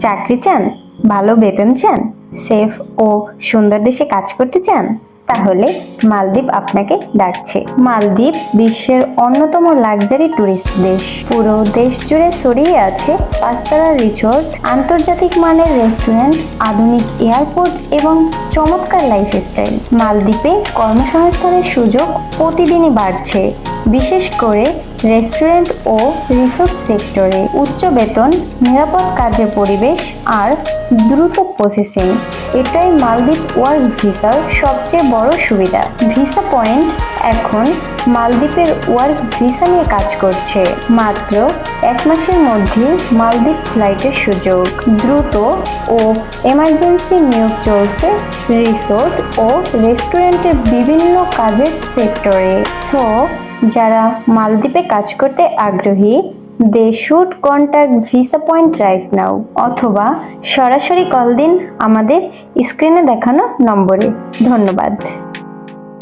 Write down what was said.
চাকরি চান, ভালো বেতন চান, সেফ ও সুন্দর দেশে কাজ করতে চান, তাহলে মালদ্বীপ আপনাকে ডাকছে। মালদ্বীপ বিশ্বের অন্যতম লাক্সারি টুরিস্ট দেশ। পুরো দেশ জুড়ে ছড়িয়ে আছে পাঁচতারা রিসোর্ট, আন্তর্জাতিক মানের রেস্টুরেন্ট, আধুনিক এয়ারপোর্ট এবং চমৎকার লাইফস্টাইল। মালদ্বীপে কর্মসংস্থানের সুযোগ প্রতিদিনই বাড়ছে, বিশেষ করে রেস্টুরেন্ট ও রিসোর্ট সেক্টরে। উচ্চ বেতন, নিরাপদ কাজের পরিবেশ আর দ্রুত প্রসেসিং, এটাই মালদ্বীপ ওয়ার্ক ভিসার সবচেয়ে বড় সুবিধা। ভিসা পয়েন্ট এখন মালদ্বীপের ওয়ার্ক ভিসা নিয়ে কাজ করছে। মাত্র 1 মাসের মধ্যে মালদ্বীপ ফ্লাইটের সুযোগ, দ্রুত ও এমার্জেন্সি নিয়োগ চলছে রিসোর্ট ও রেস্টুরেন্টের বিভিন্ন কাজের সেক্টরে। সো যারা মালদ্বীপে কাজ করতে আগ্রহী, they should contact visa point right now, অথবা সরাসরি কল দিন আমাদের স্ক্রিনে দেখানো নম্বরে। ধন্যবাদ।